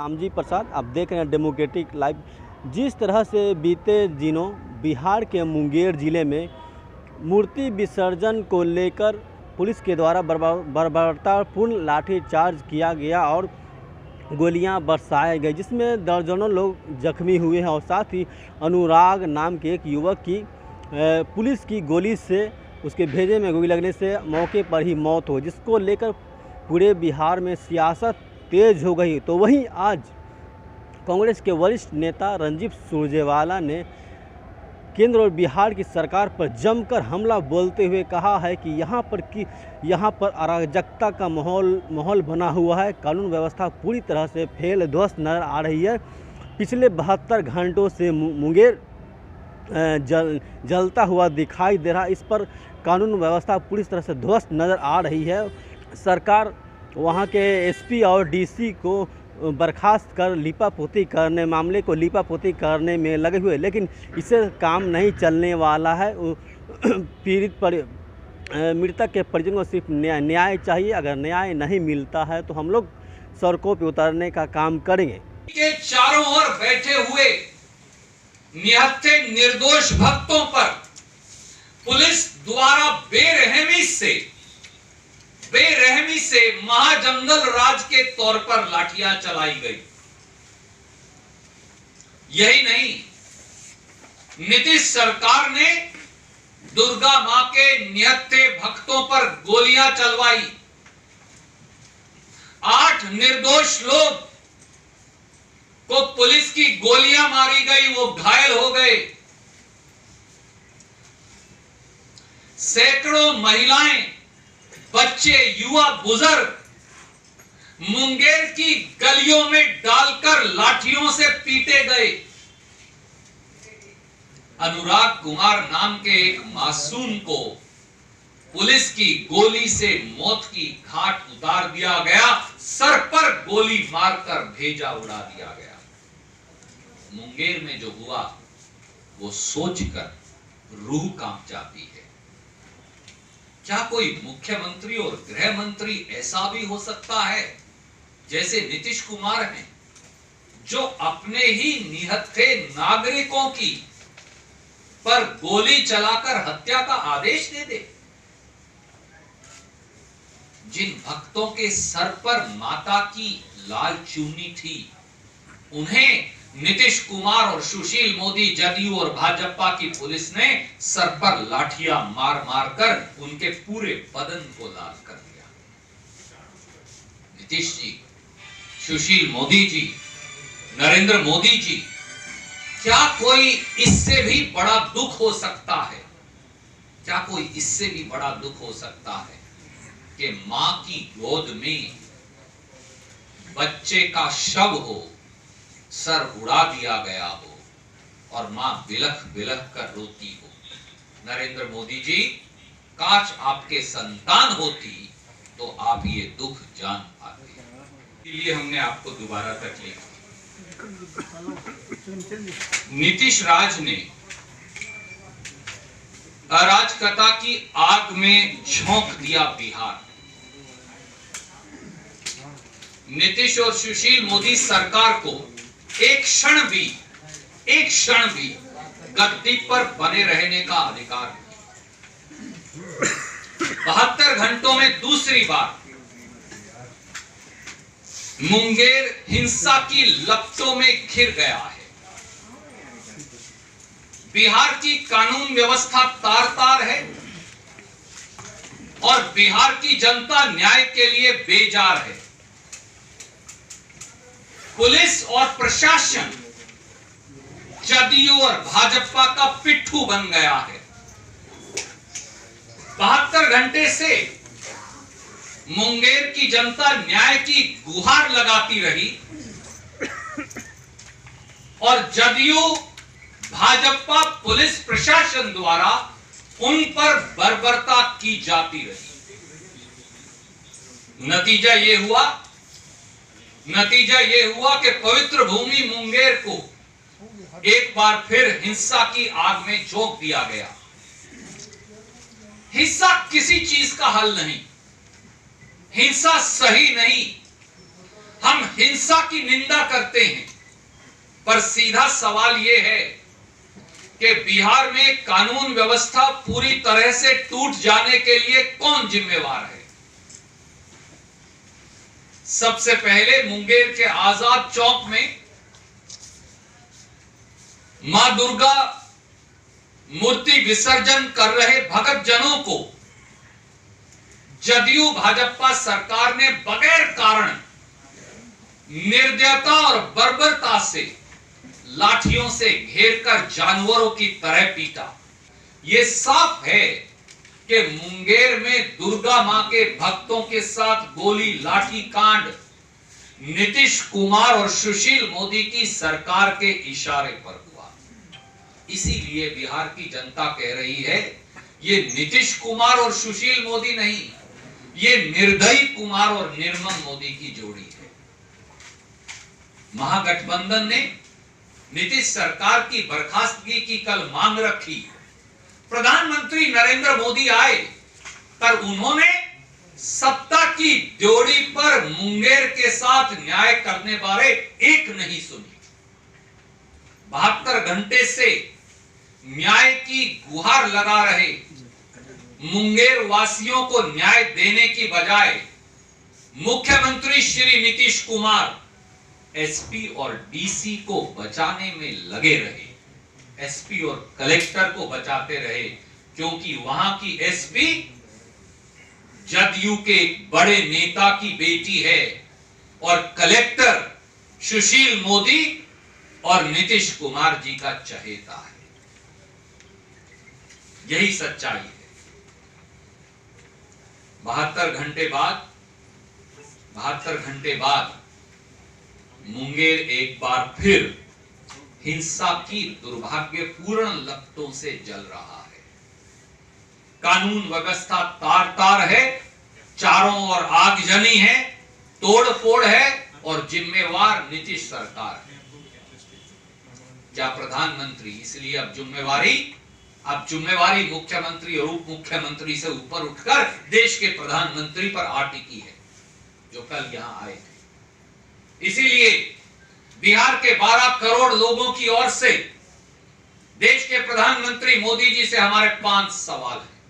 रामजी प्रसाद, आप देख रहे हैं डेमोक्रेटिक लाइव। जिस तरह से बीते दिनों बिहार के मुंगेर ज़िले में मूर्ति विसर्जन को लेकर पुलिस के द्वारा बर्बरतापूर्ण लाठीचार्ज किया गया और गोलियां बरसाए गए, जिसमें दर्जनों लोग जख्मी हुए हैं और साथ ही अनुराग नाम के एक युवक की पुलिस की गोली से, उसके भेजे में गोली लगने से मौके पर ही मौत हो, जिसको लेकर पूरे बिहार में सियासत तेज हो गई। तो वहीं आज कांग्रेस के वरिष्ठ नेता रणदीप सुरजेवाला ने केंद्र और बिहार की सरकार पर जमकर हमला बोलते हुए कहा है कि यहाँ पर अराजकता का माहौल बना हुआ है। कानून व्यवस्था पूरी तरह से फेल ध्वस्त नजर आ रही है। पिछले 72 घंटों से मुंगेर जलता हुआ दिखाई दे रहा है। इस पर कानून व्यवस्था पूरी तरह से ध्वस्त नज़र आ रही है। सरकार वहाँ के एसपी और डीसी को बर्खास्त कर लीपापोती करने, मामले को लीपापोती करने में लगे हुए, लेकिन इससे काम नहीं चलने वाला है। पीड़ित पर मृतक के परिजनों को सिर्फ न्याय चाहिए। अगर न्याय नहीं मिलता है तो हम लोग सड़कों पर उतरने का काम करेंगे। के चारों ओर बैठे हुए निहत्थे निर्दोष भक्तों पर पुलिस द्वारा बेरहमी से महाजंगल राज के तौर पर लाठियां चलाई गई। यही नहीं, नीतीश सरकार ने दुर्गा मां के निहत्थे भक्तों पर गोलियां चलवाई। 8 निर्दोष लोग को पुलिस की गोलियां मारी गई, वो घायल हो गए। सैकड़ों महिलाएं, बच्चे, युवा, बुजुर्ग मुंगेर की गलियों में डालकर लाठियों से पीटे गए। अनुराग कुमार नाम के एक मासूम को पुलिस की गोली से मौत की घाट उतार दिया गया, सर पर गोली मारकर भेजा उड़ा दिया गया। मुंगेर में जो हुआ वो सोचकर रूह कांप जाती है। क्या कोई मुख्यमंत्री और गृह मंत्री ऐसा भी हो सकता है जैसे नीतीश कुमार हैं, जो अपने ही निहत्थे नागरिकों की पर गोली चलाकर हत्या का आदेश दे दे? जिन भक्तों के सर पर माता की लाल चुन्नी थी, उन्हें नीतीश कुमार और सुशील मोदी, जदयू और भाजपा की पुलिस ने सर पर लाठियां मार मार कर उनके पूरे बदन को लाल कर दिया। नीतीश जी, सुशील मोदी जी, नरेंद्र मोदी जी, क्या कोई इससे भी बड़ा दुख हो सकता है? क्या कोई इससे भी बड़ा दुख हो सकता है कि मां की गोद में बच्चे का शव हो, सर उड़ा दिया गया हो और मां बिलख बिलख कर रोती हो? नरेंद्र मोदी जी, काश आपके संतान होती तो आप ये दुख जान पाते। इसलिए हमने आपको दोबारा तकलीफ दी। नीतीश राज ने अराजकता की आग में झोंक दिया बिहार। नीतीश और सुशील मोदी सरकार को एक क्षण भी गद्दी पर बने रहने का अधिकार नहीं। 72 घंटों में दूसरी बार मुंगेर हिंसा की लपटों में घिर गया है। बिहार की कानून व्यवस्था तार तार है और बिहार की जनता न्याय के लिए बेजार है। पुलिस और प्रशासन जदयू और भाजपा का पिट्ठू बन गया है। 72 घंटे से मुंगेर की जनता न्याय की गुहार लगाती रही और जदयू, भाजपा, पुलिस प्रशासन द्वारा उन पर बर्बरता की जाती रही। नतीजा ये हुआ कि पवित्र भूमि मुंगेर को एक बार फिर हिंसा की आग में झोंक दिया गया। हिंसा किसी चीज का हल नहीं, हिंसा सही नहीं। हम हिंसा की निंदा करते हैं, पर सीधा सवाल यह है कि बिहार में कानून व्यवस्था पूरी तरह से टूट जाने के लिए कौन जिम्मेवार है? सबसे पहले मुंगेर के आजाद चौक में मां दुर्गा मूर्ति विसर्जन कर रहे भगत जनों को जदयू भाजपा सरकार ने बगैर कारण निर्दयता और बर्बरता से लाठियों से घेरकर जानवरों की तरह पीटा। यह साफ है कि मुंगेर में दुर्गा मां के भक्तों के साथ गोली लाठी कांड नीतीश कुमार और सुशील मोदी की सरकार के इशारे पर हुआ। इसीलिए बिहार की जनता कह रही है, ये नीतीश कुमार और सुशील मोदी नहीं, ये निर्दयी कुमार और निर्मम मोदी की जोड़ी है। महागठबंधन ने नीतीश सरकार की बर्खास्तगी की कल मांग रखी। प्रधानमंत्री नरेंद्र मोदी आए, पर उन्होंने सत्ता की ड्योढ़ी पर मुंगेर के साथ न्याय करने बारे एक नहीं सुनी। 72 घंटे से न्याय की गुहार लगा रहे मुंगेर वासियों को न्याय देने की बजाय मुख्यमंत्री श्री नीतीश कुमार एसपी और डीसी को बचाने में लगे रहे। एसपी और कलेक्टर को बचाते रहे, क्योंकि वहां की एसपी जदयू के एक बड़े नेता की बेटी है और कलेक्टर सुशील मोदी और नीतीश कुमार जी का चहेता है। यही सच्चाई है। 72 घंटे बाद मुंगेर एक बार फिर हिंसा की दुर्भाग्यपूर्ण लपटों से जल रहा है। कानून व्यवस्था तार-तार है, चारों ओर आगजनी है, तोड़-फोड़ है और जिम्मेवार नीतीश सरकार है। क्या प्रधानमंत्री इसलिए अब जिम्मेवारी मुख्यमंत्री और उप मुख्यमंत्री से ऊपर उठकर देश के प्रधानमंत्री पर आ टिकी है, जो कल यहां आए थे। इसीलिए बिहार के 12 करोड़ लोगों की ओर से देश के प्रधानमंत्री मोदी जी से हमारे 5 सवाल हैं।